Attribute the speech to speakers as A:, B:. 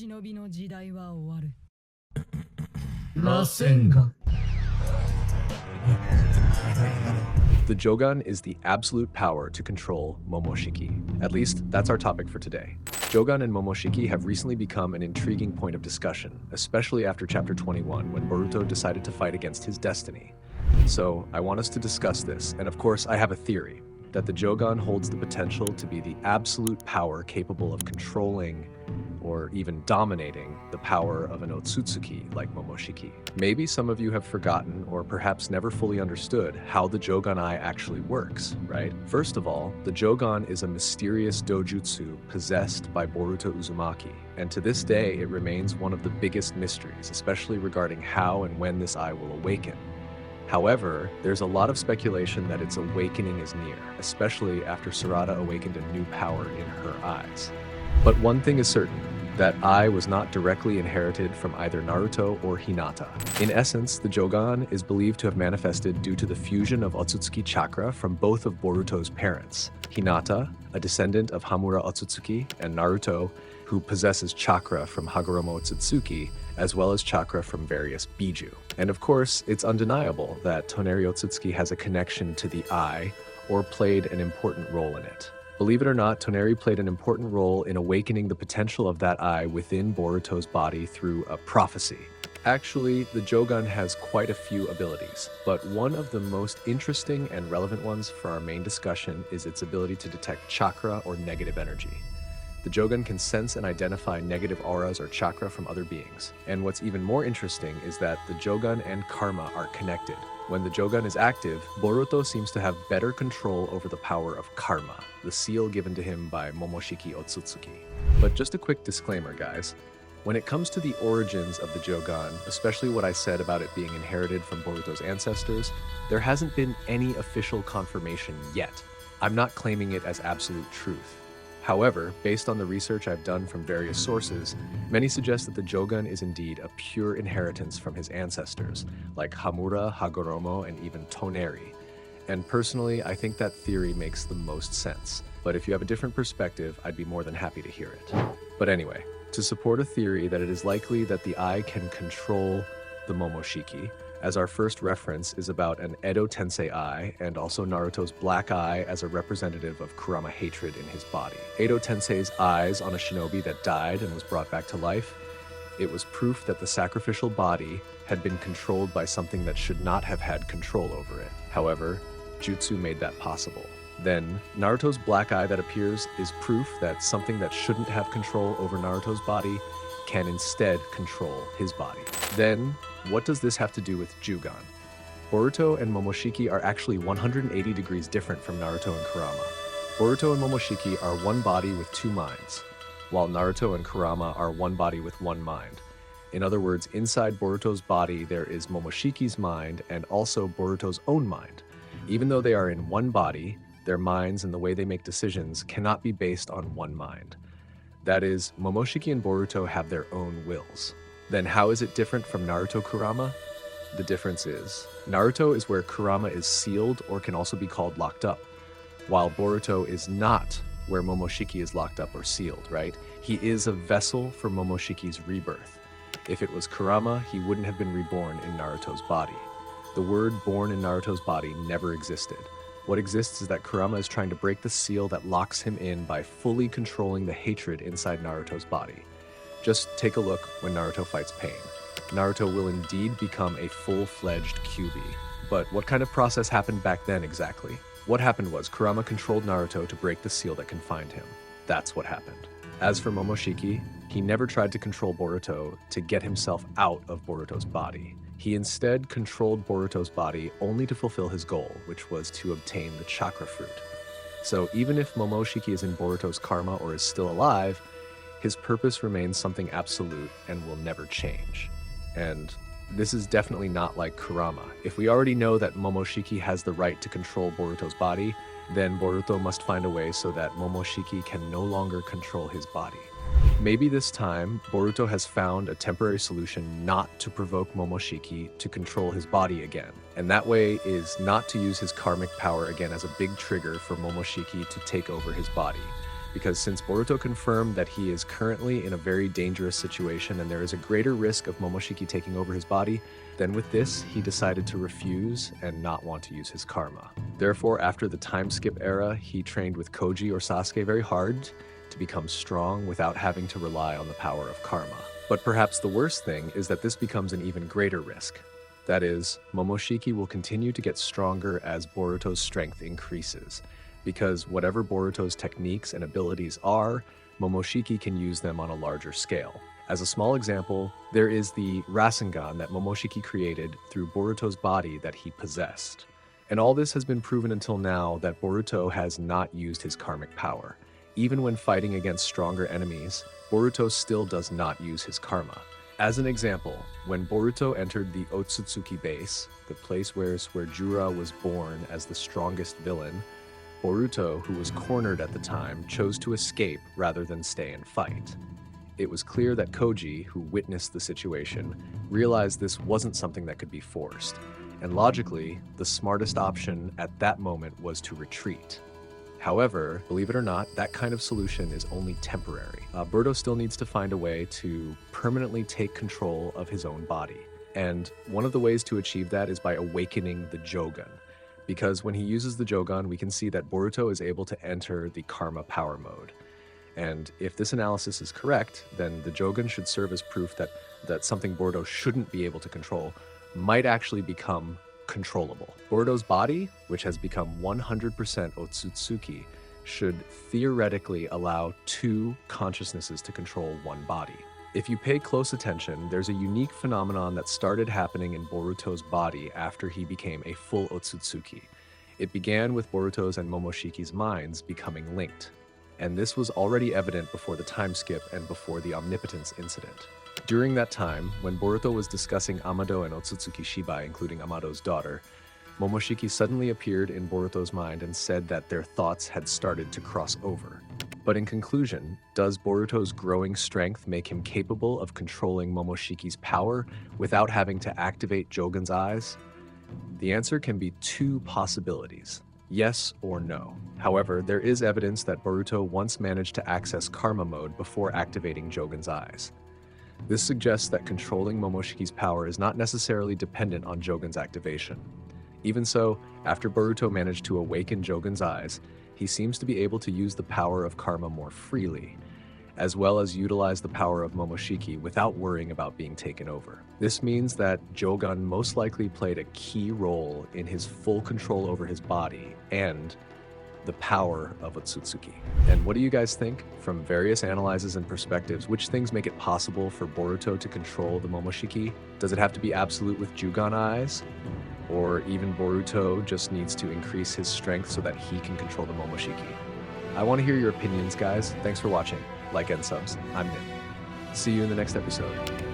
A: 忍の時代は終わる。
B: 螺旋が
C: The Jogun is the absolute power to control Momoshiki. At least, that's our topic for today. Jogun and Momoshiki have recently become an intriguing point of discussion, especially after chapter 21 when Boruto decided to fight against his destiny. So, I want us to discuss this, and of course I have a theory, that the Jogun holds the potential to be the absolute power capable of controlling or even dominating the power of an Otsutsuki like Momoshiki. Maybe some of you have forgotten or perhaps never fully understood how the Jogun Eye actually works, right? First of all, the Jogun is a mysterious dojutsu possessed by Boruto Uzumaki, and to this day it remains one of the biggest mysteries, especially regarding how and when this eye will awaken. However, there's a lot of speculation that its awakening is near, especially after Sarada awakened a new power in her eyes. But one thing is certain, that eye was not directly inherited from either Naruto or Hinata. In essence, the Jogun is believed to have manifested due to the fusion of Otsutsuki chakra from both of Boruto's parents, Hinata, a descendant of Hamura Otsutsuki, and Naruto, who possesses chakra from Hagoromo Otsutsuki, as well as chakra from various biju. And of course, it's undeniable that Toneri Otsutsuki has a connection to the eye, or played an important role in it. Believe it or not, Toneri played an important role in awakening the potential of that eye within Boruto's body through a prophecy. Actually, the Jogun has quite a few abilities, but one of the most interesting and relevant ones for our main discussion is its ability to detect chakra or negative energy. The Jogun can sense and identify negative auras or chakra from other beings. And what's even more interesting is that the Jogun and karma are connected. When the Jogun is active, Boruto seems to have better control over the power of karma, the seal given to him by Momoshiki Otsutsuki. But just a quick disclaimer, guys. When it comes to the origins of the Jogun, especially what I said about it being inherited from Boruto's ancestors, there hasn't been any official confirmation yet. I'm not claiming it as absolute truth. However, based on the research I've done from various sources, many suggest that the Jogun is indeed a pure inheritance from his ancestors, like Hamura, Hagoromo, and even Toneri. And personally, I think that theory makes the most sense. But if you have a different perspective, I'd be more than happy to hear it. But anyway, to support a theory that it is likely that the eye can control the Momoshiki, as our first reference is about an Edo Tensei eye and also Naruto's black eye as a representative of Kurama hatred in his body. Edo Tensei's eyes on a shinobi that died and was brought back to life, it was proof that the sacrificial body had been controlled by something that should not have had control over it. However, Jutsu made that possible. Then, Naruto's black eye that appears is proof that something that shouldn't have control over Naruto's body can instead control his body. Then, what does this have to do with Jougan? Boruto and Momoshiki are actually 180 degrees different from Naruto and Kurama. Boruto and Momoshiki are one body with two minds, while Naruto and Kurama are one body with one mind. In other words, inside Boruto's body there is Momoshiki's mind and also Boruto's own mind. Even though they are in one body, their minds and the way they make decisions cannot be based on one mind. That is, Momoshiki and Boruto have their own wills. Then how is it different from Naruto Kurama? The difference is, Naruto is where Kurama is sealed or can also be called locked up, while Boruto is not where Momoshiki is locked up or sealed, right? He is a vessel for Momoshiki's rebirth. If it was Kurama, he wouldn't have been reborn in Naruto's body. The word born in Naruto's body never existed. What exists is that Kurama is trying to break the seal that locks him in by fully controlling the hatred inside Naruto's body. Just take a look when Naruto fights Pain. Naruto will indeed become a full-fledged Kyuubi. But what kind of process happened back then exactly? What happened was Kurama controlled Naruto to break the seal that confined him. That's what happened. As for Momoshiki, he never tried to control Boruto to get himself out of Boruto's body. He instead controlled Boruto's body only to fulfill his goal, which was to obtain the chakra fruit. So even if Momoshiki is in Boruto's karma or is still alive, his purpose remains something absolute and will never change. And this is definitely not like Kurama. If we already know that Momoshiki has the right to control Boruto's body, then Boruto must find a way so that Momoshiki can no longer control his body. Maybe this time, Boruto has found a temporary solution not to provoke Momoshiki to control his body again. And that way is not to use his karmic power again as a big trigger for Momoshiki to take over his body. because since Boruto confirmed that he is currently in a very dangerous situation and there is a greater risk of Momoshiki taking over his body, then with this, he decided to refuse and not want to use his karma. Therefore, after the time skip era, he trained with Koji or Sasuke very hard to become strong without having to rely on the power of karma. But perhaps the worst thing is that this becomes an even greater risk. That is, Momoshiki will continue to get stronger as Boruto's strength increases, because whatever Boruto's techniques and abilities are, Momoshiki can use them on a larger scale. As a small example, there is the Rasengan that Momoshiki created through Boruto's body that he possessed. And all this has been proven until now that Boruto has not used his karmic power. Even when fighting against stronger enemies, Boruto still does not use his karma. As an example, when Boruto entered the Otsutsuki base, the place where Jura was born as the strongest villain, Boruto, who was cornered at the time, chose to escape rather than stay and fight. It was clear that Koji, who witnessed the situation, realized this wasn't something that could be forced, and logically, the smartest option at that moment was to retreat. However, believe it or not, that kind of solution is only temporary. Boruto still needs to find a way to permanently take control of his own body. And one of the ways to achieve that is by awakening the Jougan. Because when he uses the Jougan, we can see that Boruto is able to enter the Karma Power mode. And if this analysis is correct, then the Jougan should serve as proof that something Boruto shouldn't be able to control might actually become controllable. Boruto's body, which has become 100% Otsutsuki, should theoretically allow two consciousnesses to control one body. If you pay close attention, there's a unique phenomenon that started happening in Boruto's body after he became a full Otsutsuki. It began with Boruto's and Momoshiki's minds becoming linked, and this was already evident before the time skip and before the omnipotence incident. During that time, when Boruto was discussing Amado and Otsutsuki Shibai, including Amado's daughter, Momoshiki suddenly appeared in Boruto's mind and said that their thoughts had started to cross over. But in conclusion, does Boruto's growing strength make him capable of controlling Momoshiki's power without having to activate Jogun's eyes? The answer can be two possibilities, yes or no. However, there is evidence that Boruto once managed to access Karma mode before activating Jogun's eyes. This suggests that controlling Momoshiki's power is not necessarily dependent on Jogun's activation. Even so, after Boruto managed to awaken Jogun's eyes, he seems to be able to use the power of karma more freely, as well as utilize the power of Momoshiki without worrying about being taken over. This means that Jougan most likely played a key role in his full control over his body and the power of Otsutsuki. And what do you guys think? From various analyses and perspectives, which things make it possible for Boruto to control the Momoshiki? Does it have to be absolute with Jougan eyes? Or even Boruto just needs to increase his strength so that he can control the Momoshiki? I want to hear your opinions, guys. Thanks for watching. Like and subs. I'm Nim. See you in the next episode.